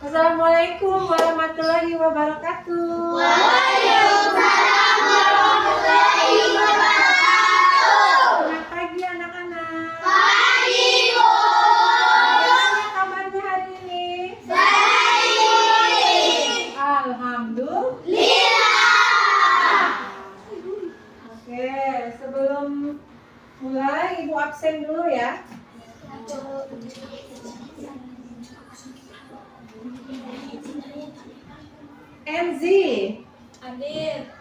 Assalamualaikum warahmatullahi wabarakatuh. Waalaikumsalam warahmatullahi wabarakatuh. Selamat pagi anak-anak. Pagi, Bu. Bagaimana kabarnya hari ini? Baik. Alhamdulillah. Oke, sebelum mulai Ibu absen dulu ya. Enzi, Hadir.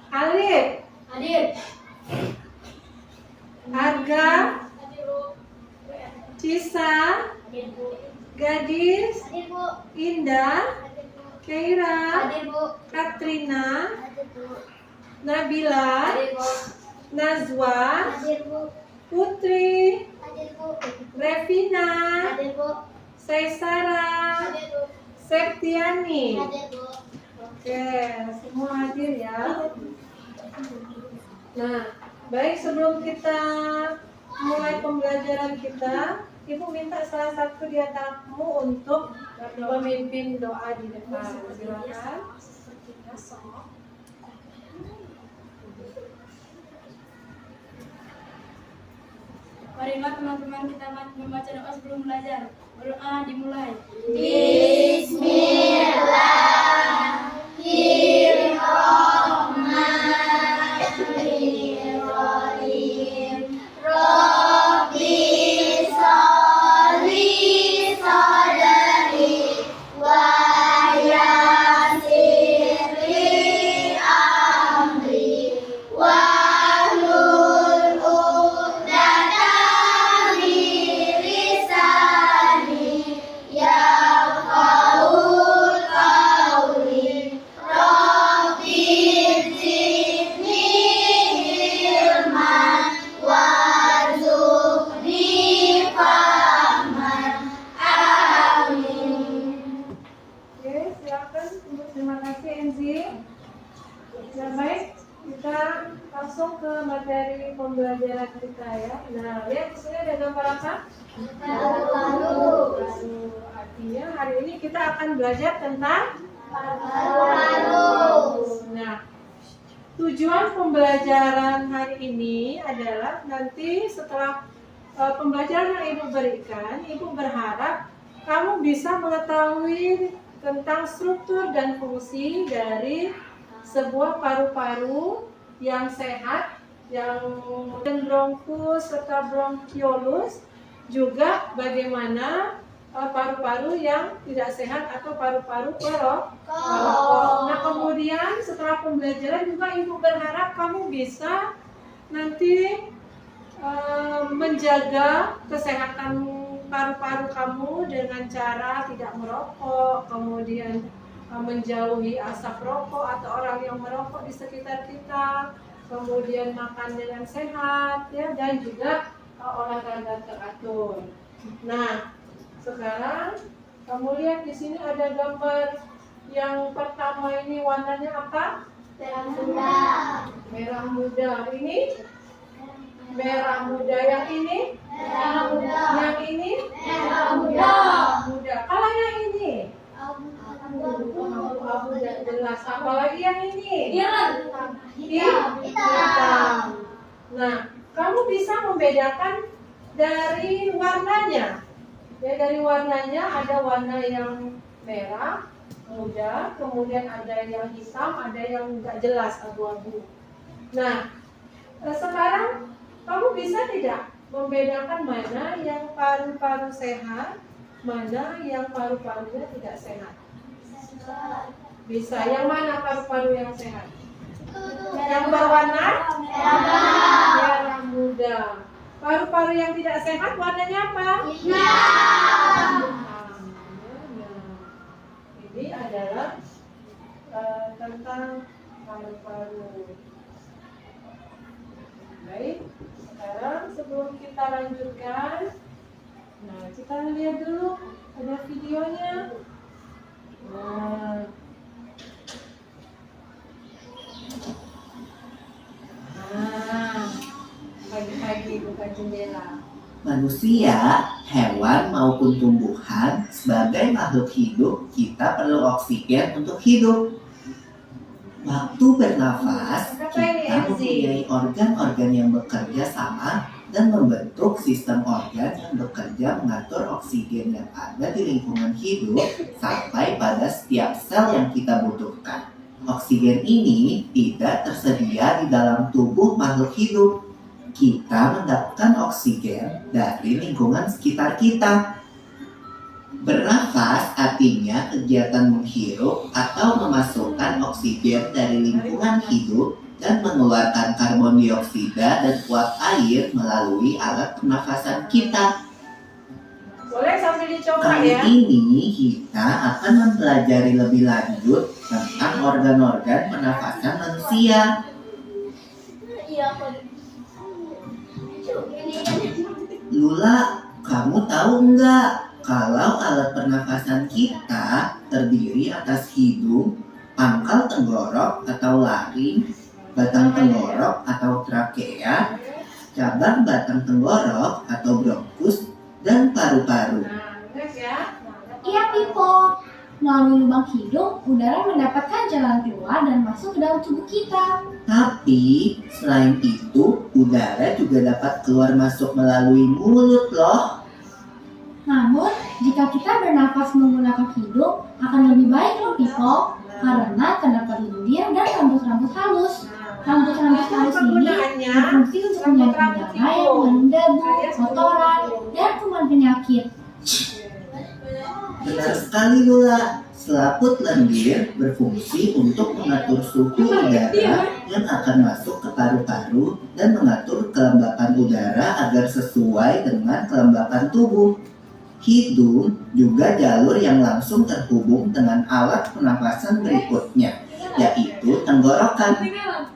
Alif, Hadir. Arga, Hadir, Bu. Cisa, Hadir, Bu. Gadis, Hadir, Bu. Indah, Hadir, Bu. Keira, Hadir, Bu. Katrina, Hadir, Bu. Nabila, Hadir, Bu. Nazwa, Hadir, Bu. Putri, Hadir, Bu. Revina, Hadir, Bu. Saisara, Hadir, Bu. Septiani. Hadir, Bu. Oke, semua hadir ya. Nah, baik, sebelum kita mulai pembelajaran kita, Ibu minta salah satu di antaranya untuk memimpin doa di depan. Silakan. Marilah teman-teman kita membaca doa sebelum belajar. Berdoa dimulai. Bismillahirrahmanirrahim. Rabbi sholli sadri wa yassir li amri wahlul 'uqdatam min lisani yafqahul qawli. Rabbi zidni ilman warzuqni fahman. Amin. Oke, silakan. Ibu, terima kasih Enzi. Ya, baik, kita langsung ke materi pembelajaran kita ya. Nah, lihat di sini ada gambar apa? Paru-paru. Artinya hari ini kita akan belajar tentang Paru-paru. Nah, tujuan pembelajaran hari ini adalah nanti setelah pembelajaran yang Ibu berikan, Ibu berharap kamu bisa mengetahui tentang struktur dan fungsi dari sebuah paru-paru yang sehat, yang bronkus serta bronkiolus, juga bagaimana paru-paru yang tidak sehat atau paru-paru perokok. Nah, kemudian setelah pembelajaran juga Ibu berharap kamu bisa nanti menjaga kesehatan paru-paru kamu dengan cara tidak merokok, kemudian menjauhi asap rokok atau orang yang merokok di sekitar kita, kemudian makan dengan sehat ya, dan juga olahraga teratur. Nah, sekarang kamu lihat di sini ada gambar yang pertama ini warnanya apa? Merah muda. Ini merah muda. Yang ini? Merah muda. Yang ini? Merah muda. Muda. Kalau yang ini? Abu dan jelas. Apalagi yang ini? Hitam. Nah, kamu bisa membedakan dari warnanya. Ya, dari warnanya ada warna yang merah, muda, kemudian ada yang hitam, ada yang nggak jelas, abu-abu. Nah, sekarang kamu bisa tidak membedakan mana yang paru-paru sehat, mana yang paru-parunya tidak sehat? Bisa. Yang mana paru-paru yang sehat? Yang berwarna merah muda. Paru-paru yang tidak sehat warnanya apa? Ini adalah tentang paru-paru. Baik, sekarang sebelum kita lanjutkan, nah kita lihat dulu ada videonya. Nah, pagi-pagi buka jendela. Manusia, hewan maupun tumbuhan, sebagai makhluk hidup, kita perlu oksigen untuk hidup. Waktu bernafas, kita mempunyai organ-organ yang bekerja sama dan membentuk sistem organ yang bekerja mengatur oksigen yang ada di lingkungan hidup sampai pada setiap sel yang kita butuhkan. Oksigen ini tidak tersedia di dalam tubuh makhluk hidup. Kita mendapatkan oksigen dari lingkungan sekitar kita. Bernafas artinya kegiatan menghirup atau memasukkan oksigen dari lingkungan hidup dan mengeluarkan karbon dioksida dan uap air melalui alat pernafasan kita. Boleh sambil dicoba Kali ya. ini kita akan mempelajari lebih lanjut tentang organ-organ pernafasan manusia. Iya, Lula, kamu tahu nggak kalau alat pernafasan kita terdiri atas hidung, pangkal tenggorok atau laring, batang tenggorok atau trakea, cabang batang tenggorok atau bronkus, dan paru-paru. Nah, ingat ya. Iya, Pipo. Melalui lubang hidung, udara mendapatkan jalan keluar dan masuk ke dalam tubuh kita. Tapi selain itu, udara juga dapat keluar masuk melalui mulut loh. Namun, jika kita bernafas menggunakan hidung, akan lebih baik loh, Pipo. Karena terdapat lendir dan rambut-rambut halus. Rambut-rambut halus ini berfungsi untuk menyaring udara yang mengandung debu, kotoran, dan kuman penyakit. Benar sekali Lula, selaput lendir berfungsi untuk mengatur suhu udara yang akan masuk ke paru-paru dan mengatur kelembapan udara agar sesuai dengan kelembapan tubuh. Hidung juga jalur yang langsung terhubung dengan alat pernafasan berikutnya, yaitu tenggorokan.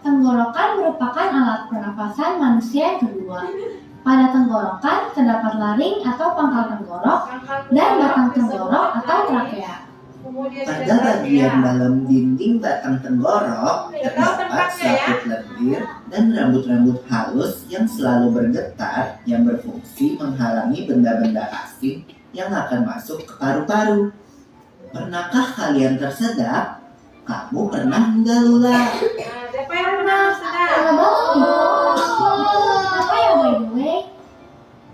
Tenggorokan merupakan alat pernafasan manusia yang kedua. Pada tenggorokan terdapat laring atau pangkal tenggorok dan batang tenggorok atau trakea. Pada bagian dalam dinding batang tenggorok terdapat selaput lendir dan rambut-rambut halus yang selalu bergetar yang berfungsi menghalangi benda-benda asing yang akan masuk ke paru-paru. Pernahkah kalian tersedak? Kamu pernah enggak Lula? Siapa yang pernah sedang? Kalau banget, Pipo. Apa ya, by the way?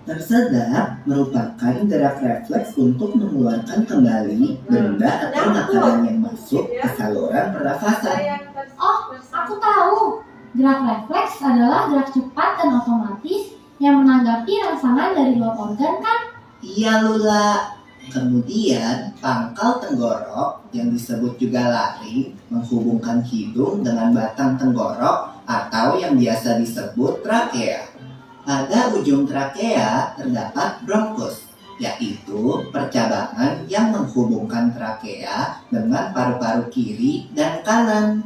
Tersedak merupakan gerak refleks untuk mengeluarkan kembali benda atau makanan yang masuk ke saluran pernafasan. Oh, aku tahu. Gerak refleks adalah gerak cepat dan otomatis yang menanggapi rangsangan dari luar organ kan? Iya Lula. Kemudian pangkal tenggorok yang disebut juga laring menghubungkan hidung dengan batang tenggorok atau yang biasa disebut trakea. Pada ujung trakea terdapat bronkus, yaitu percabangan yang menghubungkan trakea dengan paru-paru kiri dan kanan.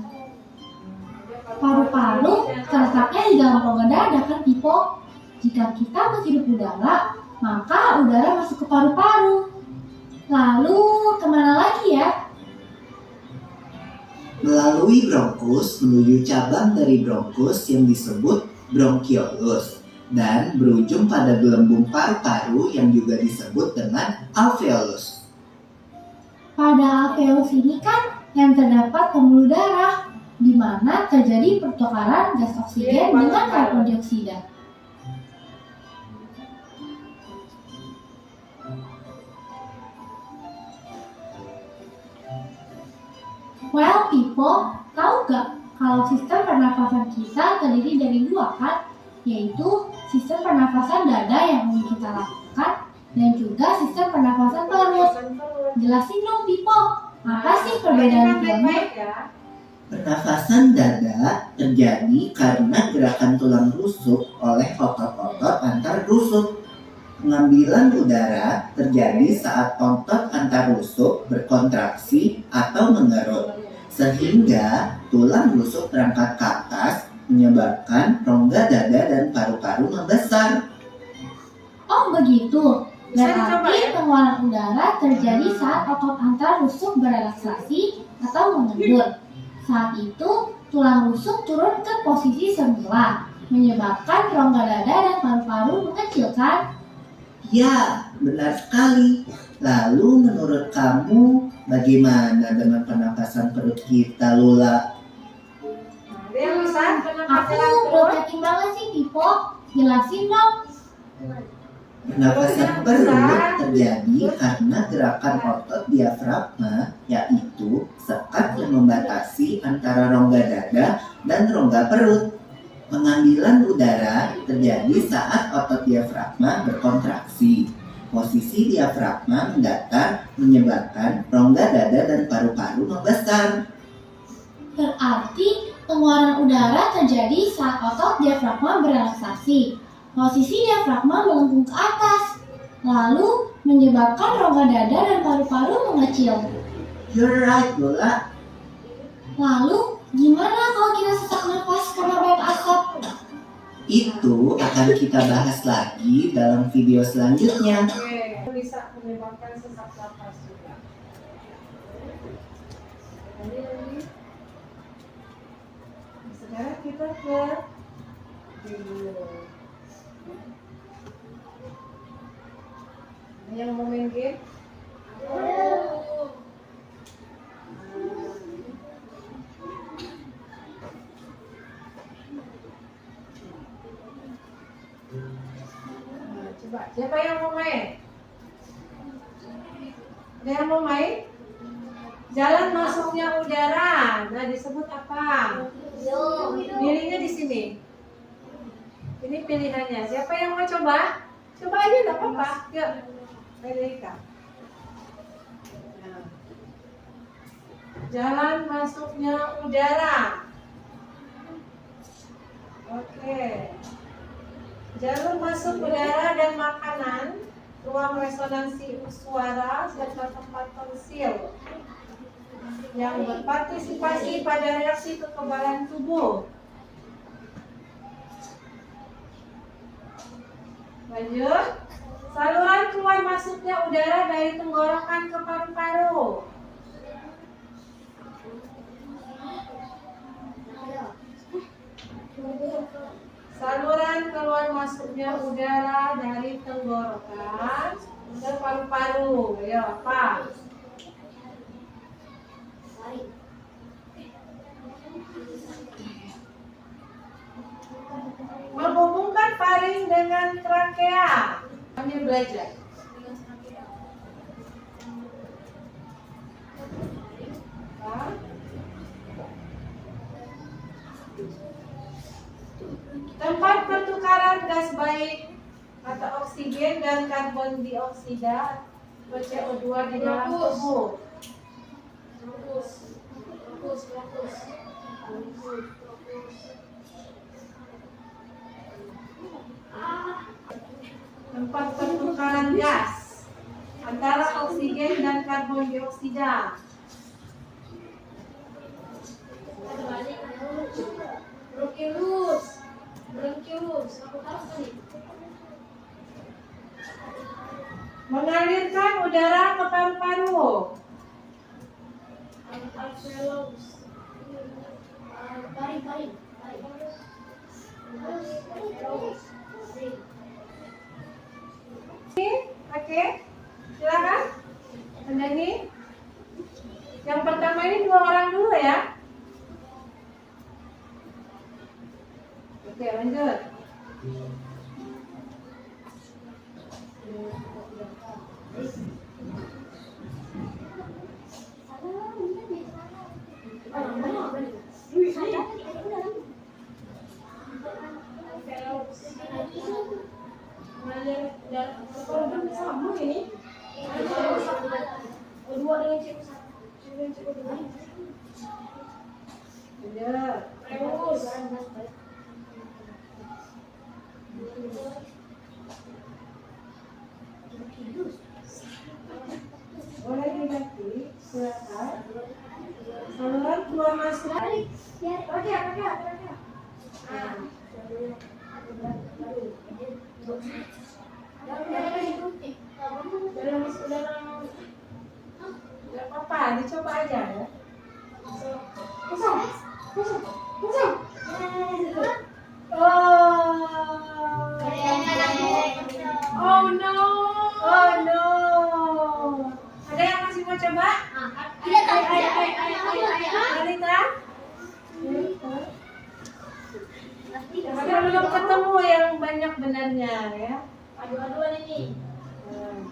Paru-paru terletaknya di dalam rongga dada kan, Pipo? Jika kita menghirup udara, maka udara masuk ke paru-paru. Lalu kemana lagi ya? Melalui bronkus menuju cabang dari bronkus yang disebut bronkiolus dan berujung pada gelembung paru-paru yang juga disebut dengan alveolus. Pada alveolus ini kan yang terdapat pembuluh darah, di mana terjadi pertukaran gas oksigen dengan karbon dioksida. Well, people, tahu gak kalau sistem pernafasan kita terdiri dari dua kan? Yaitu sistem pernafasan dada yang ingin kita lakukan dan juga sistem pernafasan perut. Jelasin dong, people, apa sih perbedaan keduanya? Pernafasan dada terjadi karena gerakan tulang rusuk oleh otot-otot antar rusuk. Pengambilan udara terjadi saat otot antar rusuk berkontraksi atau mengerut, sehingga tulang rusuk terangkat ke atas, menyebabkan rongga dada dan paru-paru membesar. Oh begitu, berarti pengeluaran udara terjadi saat otot antar rusuk berelaksasi atau mengendur. Saat itu, tulang rusuk turun ke posisi semula, menyebabkan rongga dada dan paru-paru mengecil kan? Ya, benar sekali. Lalu menurut kamu bagaimana dengan pernapasan perut kita, Lola? Ada yang bisa Aku belum yakin banget sih, Pipo. Jelasin dong. Pernapasan perut terjadi karena gerakan otot diafragma, yaitu sekat yang membatasi antara rongga dada dan rongga perut. Pengambilan udara terjadi saat otot diafragma berkontraksi. Posisi diafragma mendatar menyebabkan rongga dada dan paru-paru membesar. Berarti pengeluaran udara terjadi saat otot diafragma berelaksasi. Posisi diafragma melengkung ke atas, lalu menyebabkan rongga dada dan paru-paru mengecil. You're right, Lola. Lalu, gimana kalau kita sesak nafas karena banyak asap? Itu akan kita bahas lagi dalam video selanjutnya. Oke, bisa menyebabkan sesak nafas juga. Sekarang kita ke video. Yang mau main game? Nah, coba, siapa yang mau main? Ada yang mau main? Jalan masuknya udara. Nah, disebut apa? Pilihnya di sini. Ini pilihannya. Siapa yang mau coba? Coba aja, enggak apa-apa. Yuk. Melika. Nah. Jalan masuknya udara. Oke. Jalur masuk udara dan makanan, ruang resonansi suara, serta tempat tonsil yang berpartisipasi pada reaksi kekebalan tubuh. Lanjut. Saluran keluar masuknya udara dari tenggorokan ke paru-paru. Saluran keluar masuknya udara dari tenggorokan ke paru-paru. Ya, apa? Menghubungkan faring dengan trakea. Kami belajar. Tempat pertukaran gas baik atau oksigen dan karbon dioksida atau CO2 di dalam tubuh. Tempat pertukaran gas antara oksigen dan karbon dioksida. Mengalirkan udara ke paru-paru. Oke, silakan. Ini yang pertama ini 2 orang dulu ya. Oke, lanjut. Sama ini. Kedua dengan cikgu satu. Lanjut. Terus. Boleh diganti, silakan. Saluran keluar masuk. Oke. Tidak apa-apa, dicoba aja ya. Kosong. Oh no. banyak benarnya ya. Adu-aduan ini. Nah,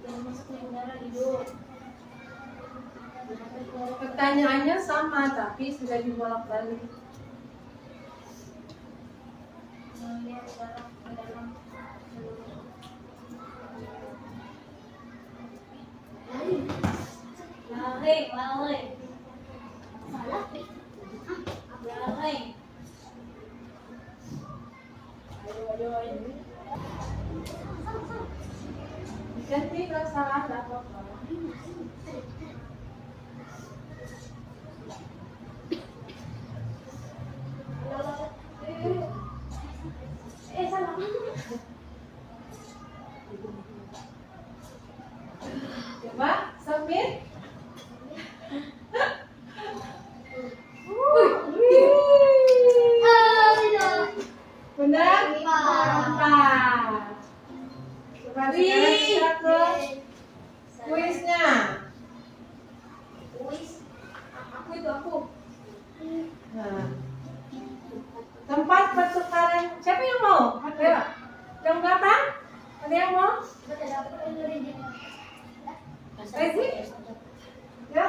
Jangan masuknya udara hidup. pertanyaannya sama tapi sudah dibolak-balik. Mengalir udara ke dalam seluruh. Lari. Salah. Lari. Ayo. Ganti nggak salah nggak apa-apa. Salah. Coba submit. Benar? Empat. Coba sekarang kita ke kuisnya. Aku. Nah. Tempat pertukaran. Siapa yang mau? Ayo. Yang belakang? Ada yang mau? Rezi? Ya.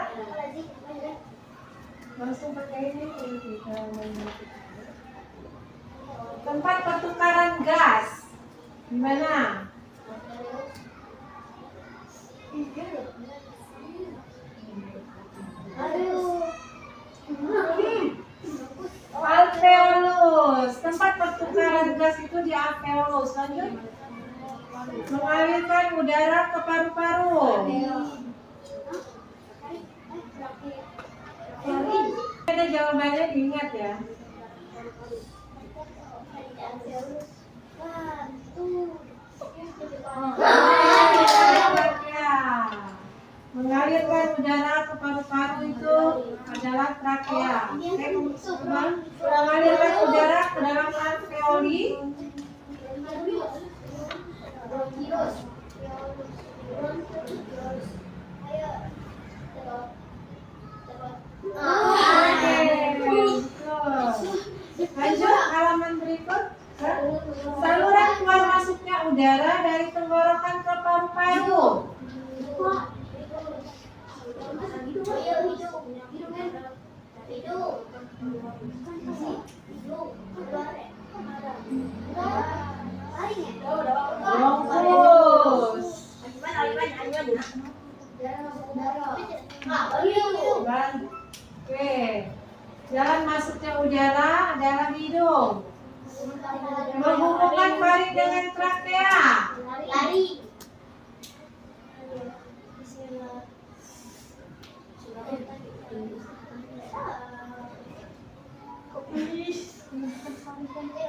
Langsung pakai ini. Tempat pertukaran gas. Di mana? Alveolus. Tempat pertukaran gas itu di alveolus. Lanjut. Mengalirkan udara ke paru-paru. Ada jawabannya diingat ya. Mengalirkan udara ke paru-paru itu adalah trakea. Mengalirkan udara ke dalam alveoli. Lanjut halaman berikut. Saluran keluar masuknya udara dari tenggorokan ke paru-paru. Bronkus. Oke. Jalan masuknya udara adalah hidung. Menghubungkan faring dengan trakea. Lari.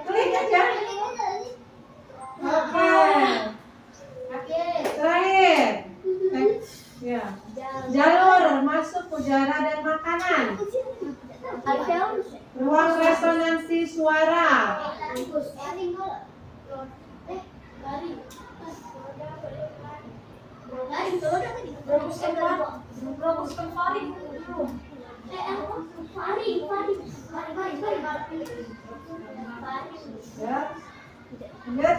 Klik aja. Oke. Terakhir. Ya. Jalur masuk udara dan makanan. Ruang resonansi suara. Ya. Ingat.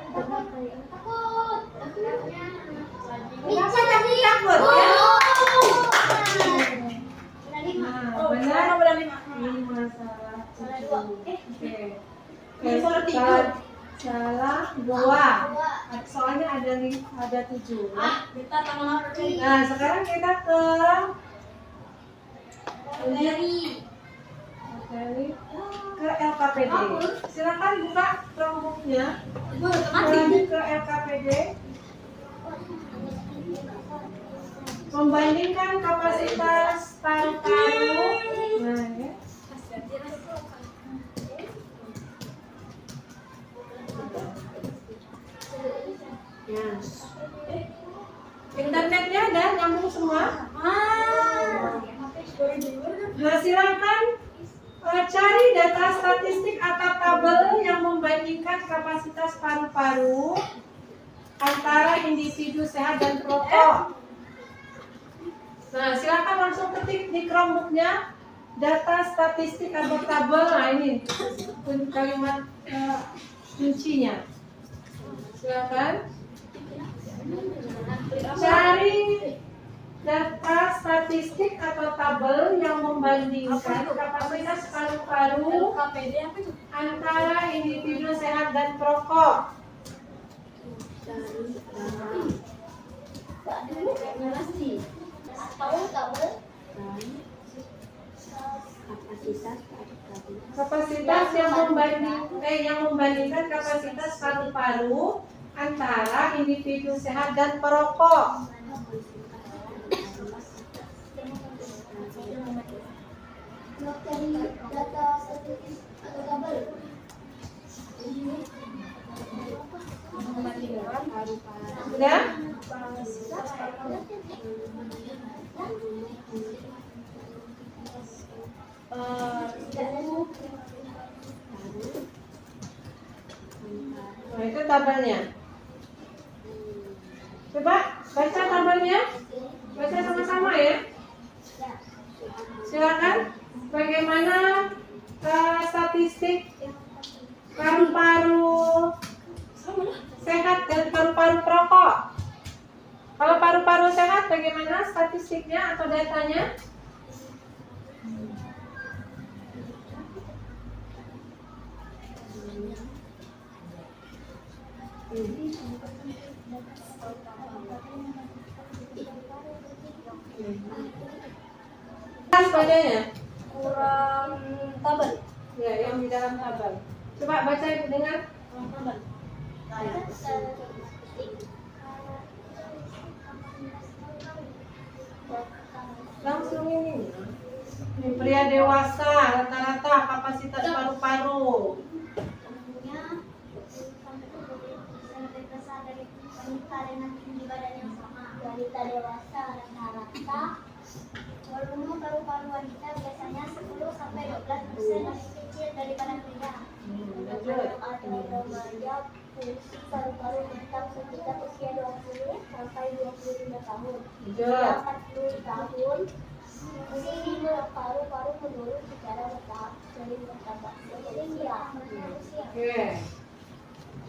Kenapa tadi takut ya? Benar. Ini masalah. Oke. Salah dua. Soalnya ada 7. Nah, sekarang kita ke ke LKPD. Silakan buka Chromebook-nya. Lanjut ke LKPD. Membandingkan kapasitas paru-paru. Nah, ya. Internetnya ada nyambung semua. Nah, silakan Cari data statistik atau tabel yang membandingkan kapasitas paru-paru antara individu sehat dan perokok. Nah, silakan langsung ketik di Chromebook-nya data statistik atau tabel. Nah, ini kalimat kuncinya. Silakan. Cari data statistik atau tabel yang membandingkan kapasitas paru-paru antara individu sehat dan perokok. Kapasitas yang membandingkan kapasitas paru-paru antara individu sehat dan perokok. Data statistik atau tabel. Sudah? Nah, itu tabelnya. Coba baca tabelnya. Baca sama-sama ya. Silakan. Bagaimana statistik paru-paru sehat dan paru-paru perokok? Kalau paru-paru sehat bagaimana statistiknya atau datanya? Padanya Kurang tabel. ya, yang di dalam tabel. Coba baca dengan Tabel. langsung ini. Pria dewasa rata-rata kapasitas paru-paru. Wanita dewasa rata-rata volume paru-paru wanita biasanya 10-12% lebih kecil daripada pria. Atau remaja fungsi paru-paru rentang sekitar usia 20 sampai 25 tahun. Hingga 40 tahun fungsi paru-paru menurun secara bertahap dari bertambah. Jadi ya, manusia. Oke.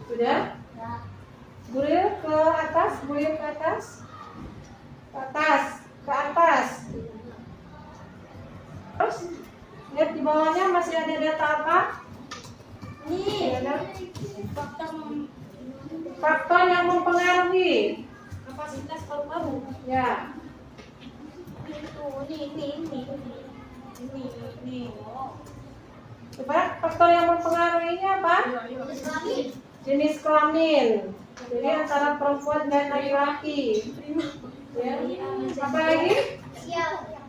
Sudah? Nah, Bulir ke atas, bulir ke atas. Ke atas, ke atas. Terus lihat di bawahnya masih ada data apa? ini Ada faktor faktor yang mempengaruhi kapasitas paru-paru. ya. Ini. Coba faktor yang mempengaruhinya apa? Jenis kelamin. Jadi antara perempuan dan laki-laki. Ya. Apa lagi?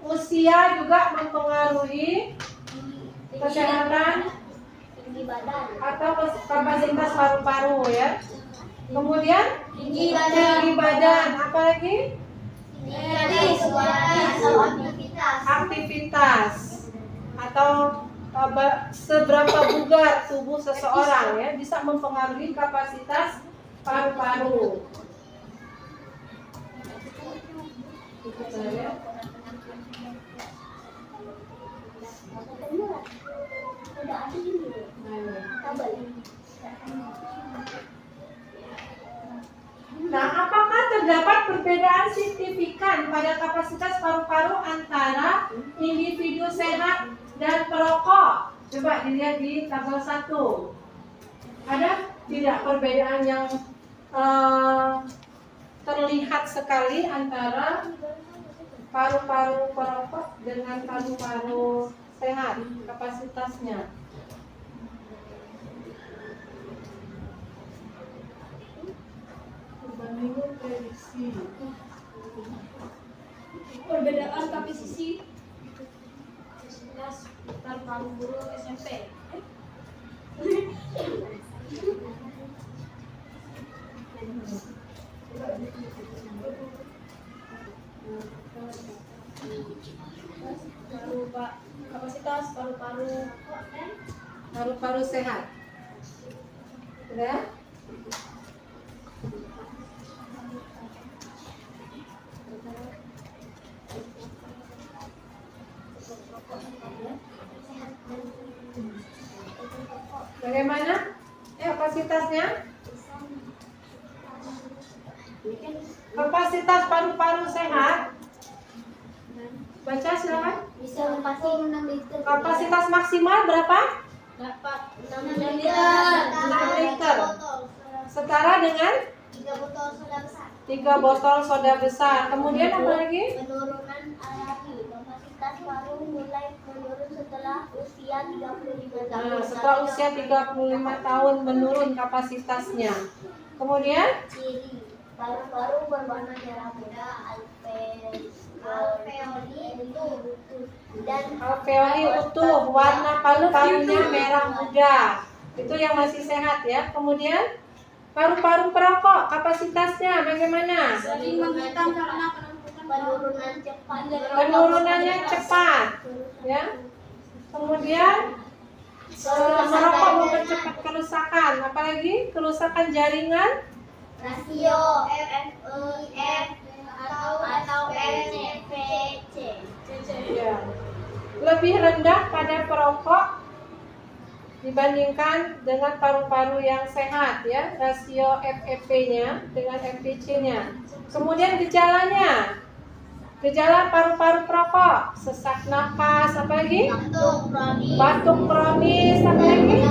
Usia juga mempengaruhi kesehatan Tinggi badan. atau kapasitas paru-paru ya. Kemudian Tinggi tinggi badan. Apa lagi? Jadi atau aktivitas. Aktivitas atau seberapa bugar tubuh seseorang ya bisa mempengaruhi kapasitas paru-paru. Udah ada ini tabel. Nah, apakah terdapat perbedaan signifikan pada kapasitas paru-paru antara individu sehat dan perokok? Coba dilihat di tabel 1. Ada tidak perbedaan yang terlihat sekali antara paru-paru perokok dengan paru-paru sehat kapasitasnya? Perbandingan prediksi. Perbedaan kapasiti paru-paru guru SMP. kapasitas paru-paru. Paru-paru sehat. Udah? Bagaimana? Kapasitasnya? Kapasitas paru-paru sehat. Baca silakan. Bisa menampung 6 liter. Kapasitas maksimal berapa? Dapat 6 6 liter. liter. Setara dengan 3 botol soda besar. 3 botol soda besar. Kemudian apa lagi? Penurunan alami. Kapasitas paru mulai menurun setelah usia 35 tahun. Nah, setelah usia 35 tahun menurun kapasitasnya. Kemudian Ciri paru-paru berwarna merah muda, alveoli utuh dan alveoli utuh, warna paru-parunya merah muda. Itu yang masih sehat ya. Kemudian paru-paru perokok, kapasitasnya bagaimana? sering menghitam karena penurunan cepat. Penurunannya cepat, ya. Kemudian merokok mempercepat kerusakan, apalagi kerusakan jaringan. Rasio FEF atau FCPC. Ya. Lebih rendah pada perokok dibandingkan dengan paru-paru yang sehat ya, rasio FEP-nya dengan FPC-nya. Kemudian gejalanya, gejala paru-paru perokok, sesak napas, apa lagi? Batuk kronis, apa lagi?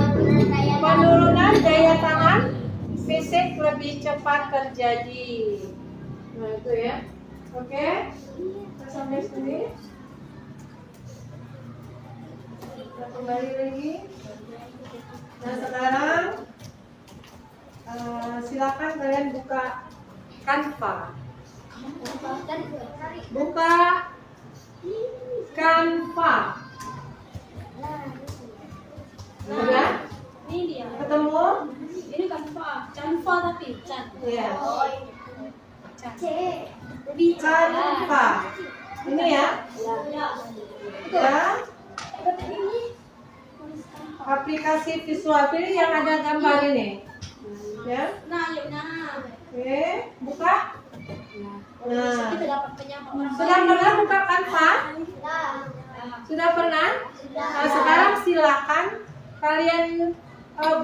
Penurunan daya tahan fisik lebih cepat terjadi. Nah itu ya, oke? Kita sampai sini. Kita kembali lagi. Nah sekarang silakan kalian buka Canva. Buka Canva. Sudah? Ini dia. Ketemu? Ini Canva tapi Can. Iya. C. Canva. Ini ya. Ya. Aplikasi visual pilih yang ada gambar ini. Ya. Nah, yuk nah. Oke, buka. Nah, Kita dapat penyapa orang sudah pernah buka Canva? Sudah pernah? Nah, sekarang silakan kalian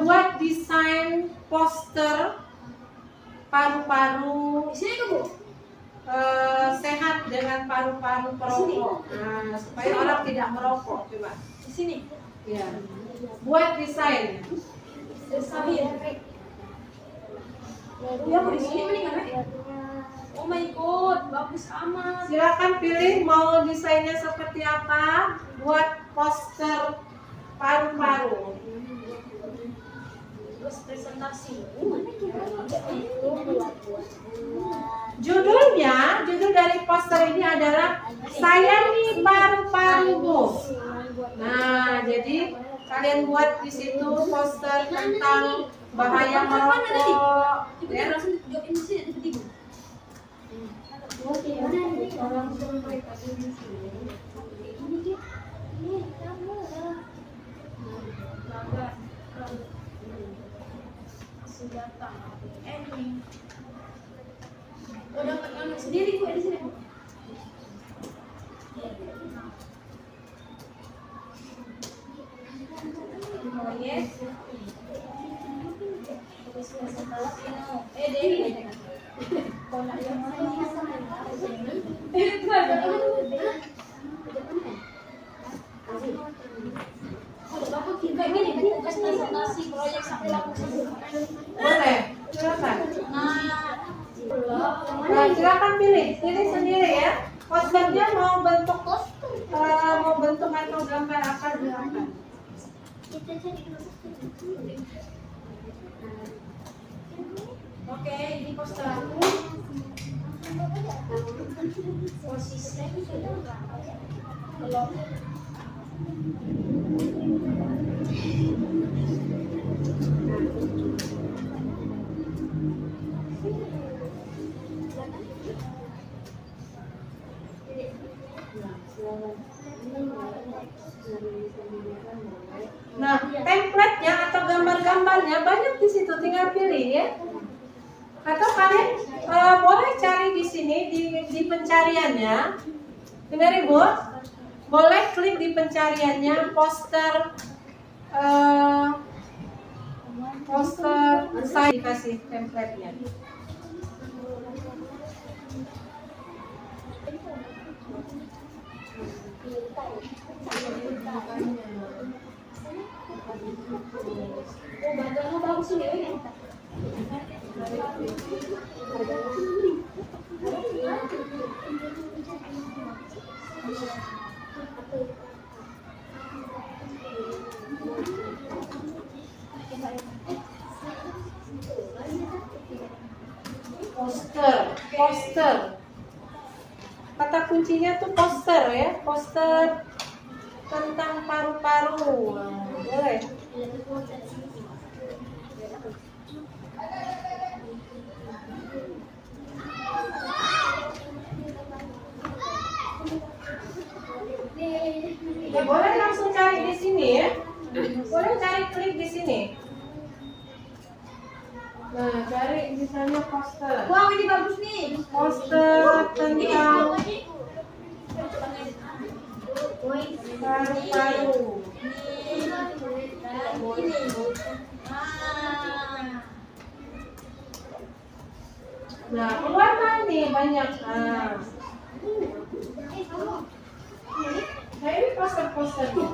buat desain poster paru-paru sehat dengan paru-paru perokok. Nah, supaya orang tidak merokok. Coba di sini. ya, buat desain. Ya, aku di sini mendingan. Oh my god, bagus amat. Silakan pilih mau desainnya seperti apa. Buat poster paru-paru. Terus presentasi. Judul dari poster ini adalah Sayangi Paru-Parumu. Nah, jadi kalian buat di situ poster tentang bahaya merokok. Kita langsung jawabin di sini tiba-tiba. Udah ketemu sendiri gue di sini. Boleh, silakan. Nah, silakan pilih sendiri ya. Posternya mau bentuk atau gambar apa silakan. Oke, ini poster aku. Posisinya belum. Nah, template-nya atau gambar-gambarnya banyak di situ, tinggal pilih ya. Atau kalian boleh cari di sini di pencariannya. Dengar Ibu, boleh klik di pencariannya poster saya dikasih template-nya. Poster. Kata kuncinya tuh poster ya, poster tentang paru-paru. Nah, boleh. Ya, boleh langsung cari di sini ya. Boleh cari klik di sini. Nah, cari misalnya poster. Wow, ini bagus nih. Poster tentang paru-paru. Nah, keluar kan nih banyak. Nah, ini poster-posternya.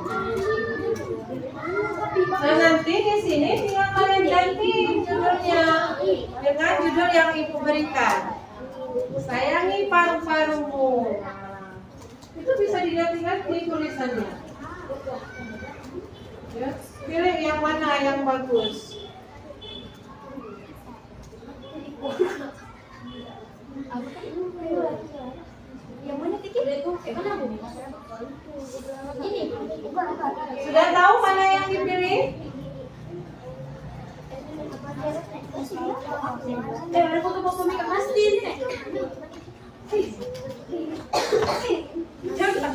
Nah, nanti di sini tinggal kalian ganti judulnya dengan judul yang Ibu berikan. Sayangi paru-parumu. Nah, itu bisa diganti-ganti tulisannya. Ya, pilih yang mana yang bagus. Yang mana Tiki? Mana Bu? Ini. Sudah tahu mana yang dipilih? Ada foto-foto makeup asli ini. Jangan.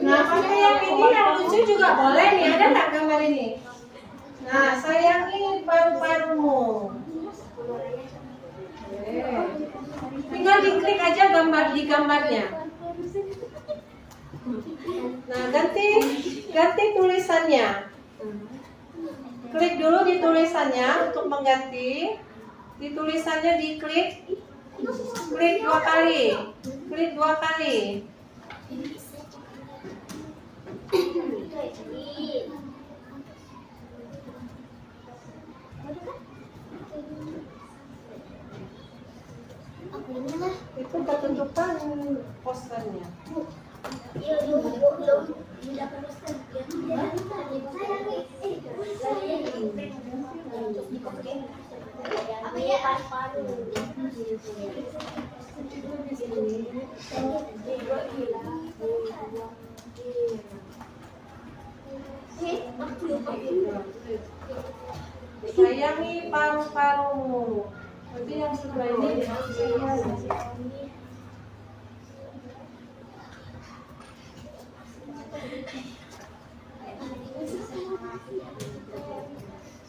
Nah, pakai yang ini yang lucu juga boleh nih. Ada nggak gambar ini? Nah, sayangi paru-parumu. Tinggal diklik aja di gambarnya. Nah, ganti tulisannya. Klik dulu di tulisannya untuk mengganti. Di tulisannya diklik. Klik 2 kali. Klik 2 kali. Itu ketunjukan posternya. Sayangi paru-parumu. Berarti yang sebelah ini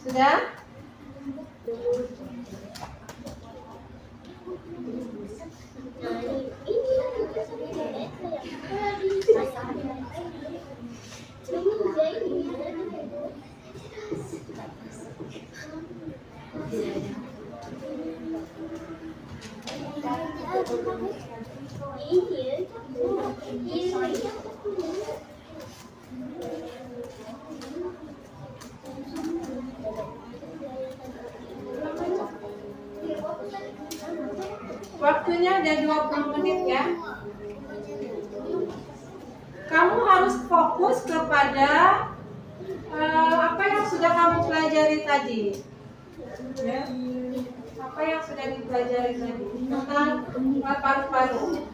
sudah? Waktunya ada 20 menit ya. Kamu harus fokus kepada apa yang sudah kamu pelajari tadi. Ya. Apa yang sudah dipelajari tadi tentang paru-paru.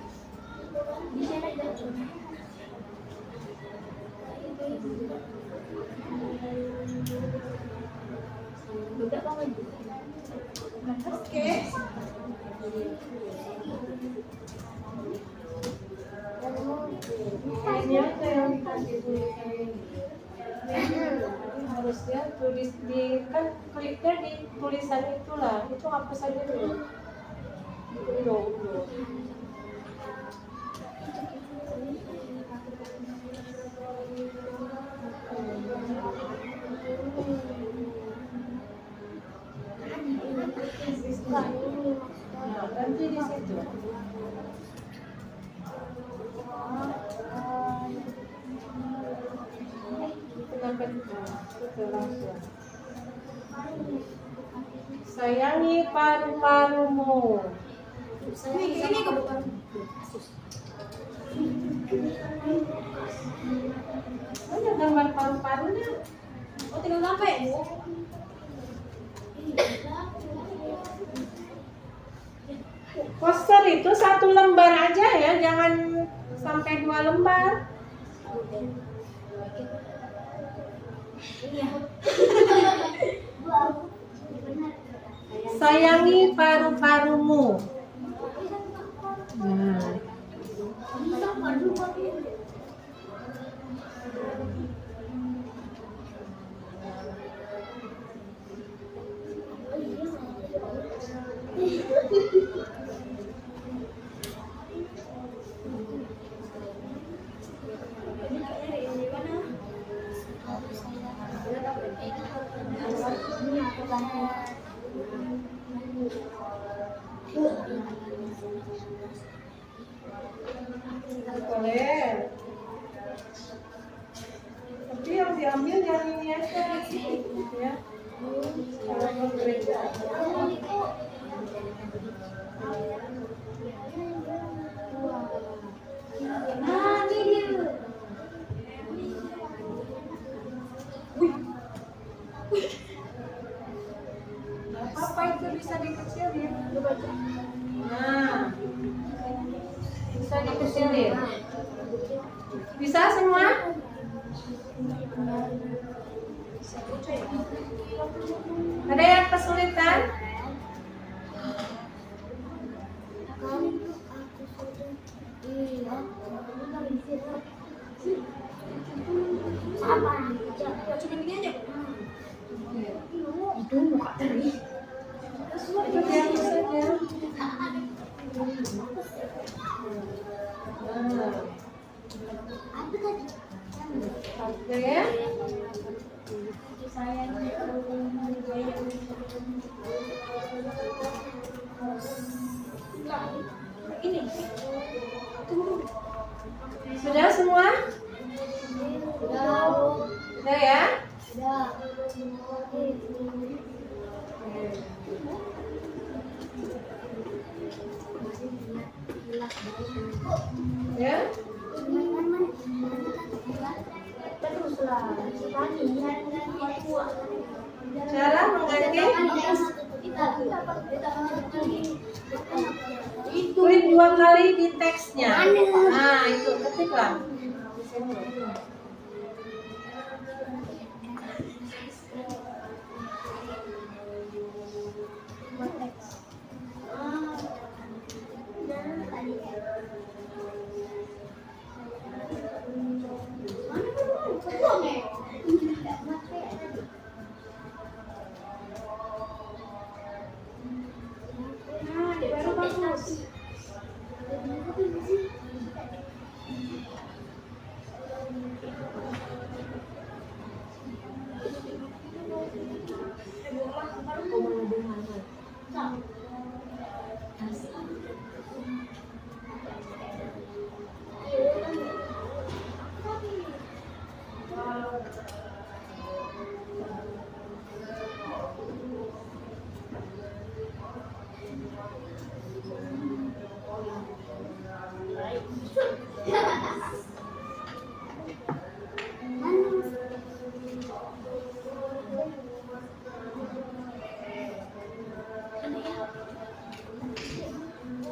Oke. Ini aja yang dikasih tulisan ini. Harusnya tulis di kan kliknya di tulisan itulah. Itu apa saja dulu? Udah. Nah, ganti di situ. Kenapa itu langsung? Sayangi paru-parumu. Ini kebutuhan. Mana gambar paru-parunya? Oh, tinggal sampai, Bu. Poster itu 1 lembar aja ya, jangan sampai 2 lembar. Sayangi paru-parumu. Nah. Boleh. Tapi yang diambil yang ini aja, ya. Kalau mau gereja. Nah, ini dia. Apa itu bisa dikecilin? Nah, bisa dikecilin. Bisa semua? Ada yang kesulitan? Apa? Cuma ini aja. Itu muka teri. Itu biasa saja. Nah, Apa tadi? oke ya. Saya ini. Sudah semua? Sudah ya? Ya? Cara mengganti? Klik 2 kali di teksnya. Nah, itu ketiklah. Di sini. Baru bagus.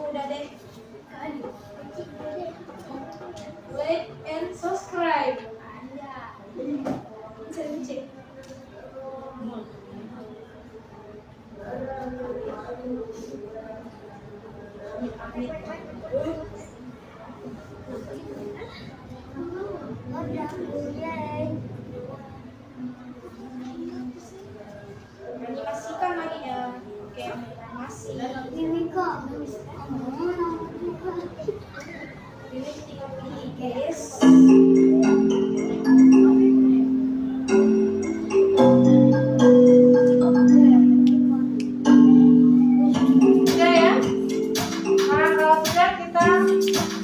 Udah deh. Like and subscribe. Cek. Animasikan lagi ya. Oke, animasi. Ini kok. Ini tinggal pilih guys. Sudah ya? Nah, kalau sudah kita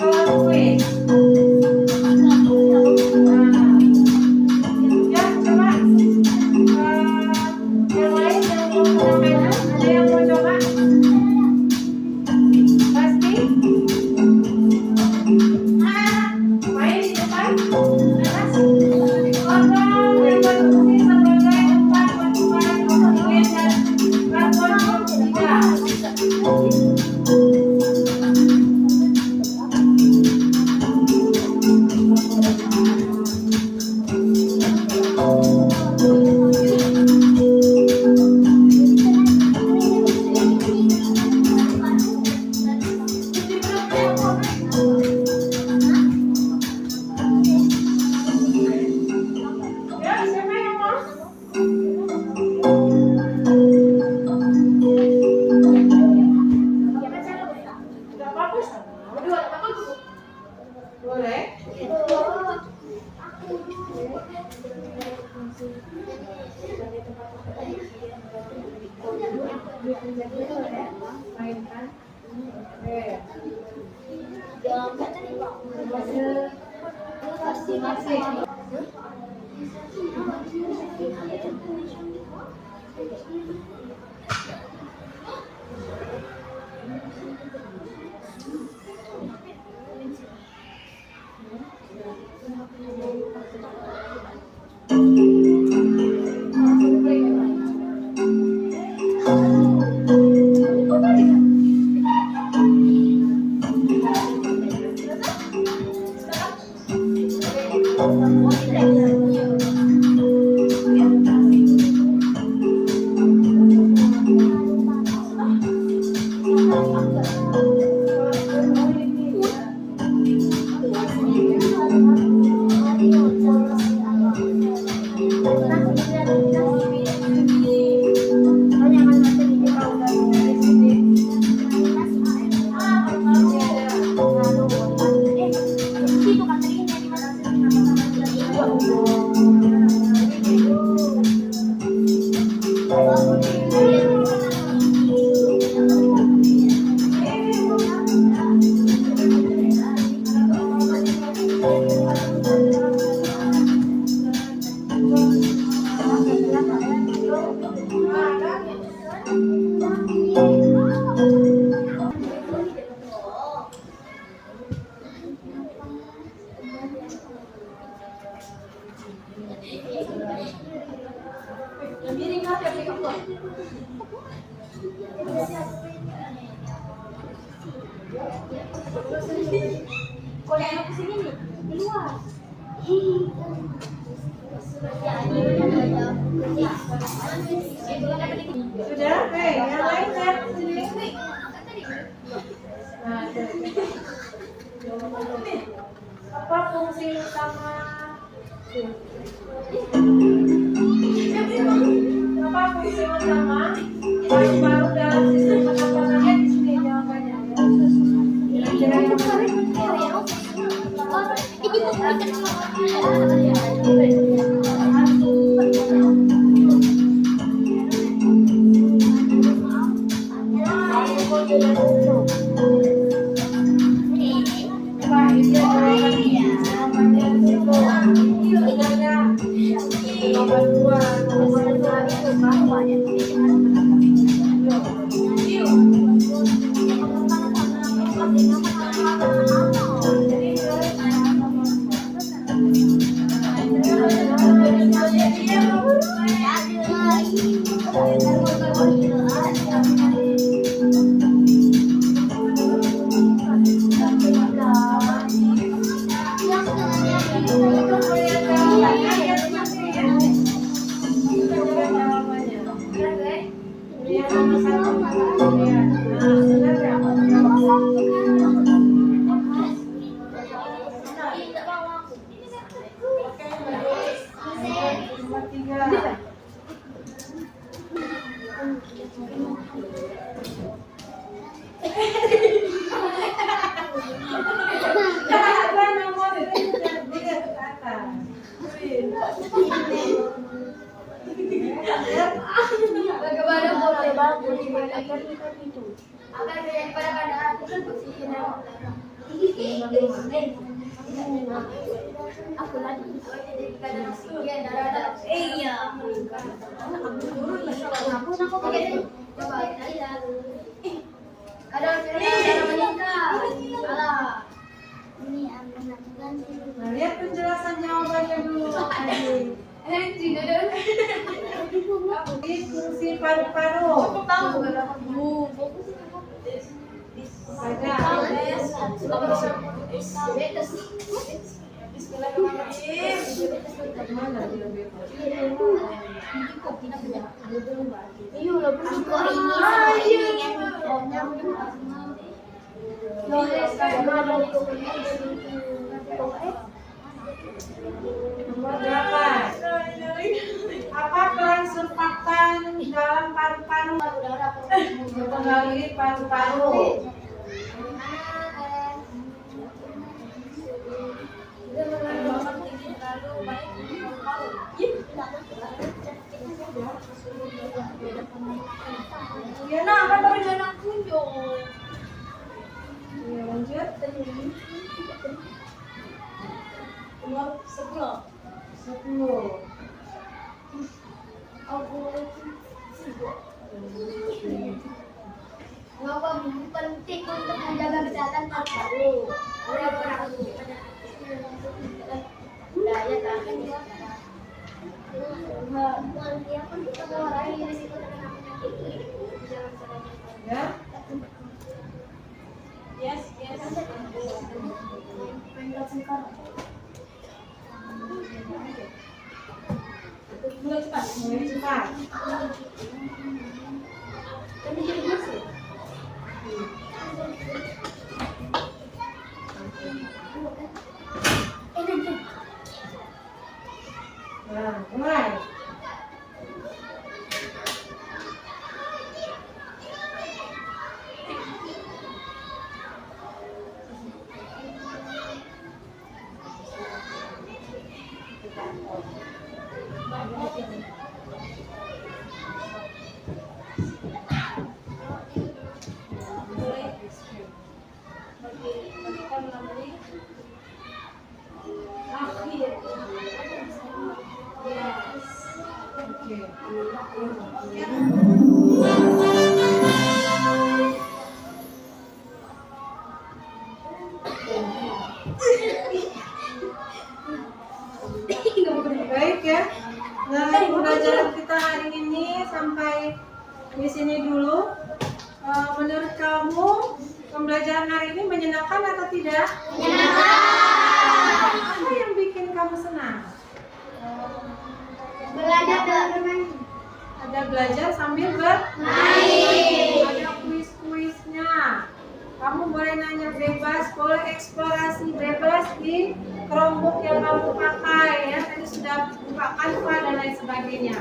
kelas quiz. Ya, coba. Yang lain yang belum pernah mainan, ada yang mau coba? Pasti? Main di depan? Mas? Logam yang berfungsi sebagai tempat pertukaran oksigen dan karbon dioksida. Ya, siapa yang mau? Gak apa-apa sama. Berdua, apa? Boleh. Mainkan. Oke. Masing-masing. Kalau yang kesini nih, di luar. Sudah? Oke, yang lain lihat sini. Nah, apa fungsi utama? Apa fungsi utama paru-paru dalam sistem pernapasan? Di sini jawabannya. Kira-kira yang Oke, Nomor 3. Ada nomor 3 ke atas. Bagaimana boleh bagus agar kita itu? Agar daripada keadaan itu kan oksigen aku lagi keadaan oksigen ada iya aku pakai coba lihat ada meningkat alah ini aman Nah, lihat penjelasan jawabannya dulu. Di fungsi paru-paru. Ada. Mana dia bebas? Nomor 8. Apa peran surfaktan dalam paru-paru? Mempengaruhi paru-paru. Ya nah, kan baru jalan kunjung. Ya, lanjut. Nomor 10. 10. Mengapa penting untuk menjaga kesehatan paru-paru? Oleh para daya tahan juga. Dia pun bisa mengurangi risiko terkena penyakit. Ya. Yes. Mulai cepat. Nah, mulai. Baik ya. Nah, pembelajaran kita hari ini sampai di sini dulu. Menurut kamu pembelajaran hari ini menyenangkan atau tidak? Menyenangkan. Apa yang bikin kamu senang? Belajar dan bermain. Ada belajar sambil bermain. Ada kuis-kuisnya. Kamu boleh nanya bebas, boleh eksplorasi bebas di Chromebook yang kamu pakai ya. Tadi sudah buka Canva dan lain sebagainya.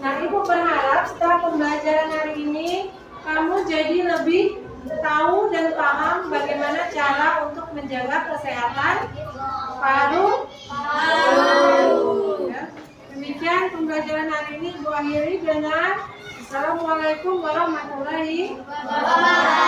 Nah, Ibu berharap setelah pembelajaran hari ini kamu jadi lebih tahu dan paham bagaimana cara untuk menjaga kesehatan paru. Ya. Demikian pembelajaran hari ini Ibu akhiri dengan Assalamualaikum warahmatullahi wabarakatuh.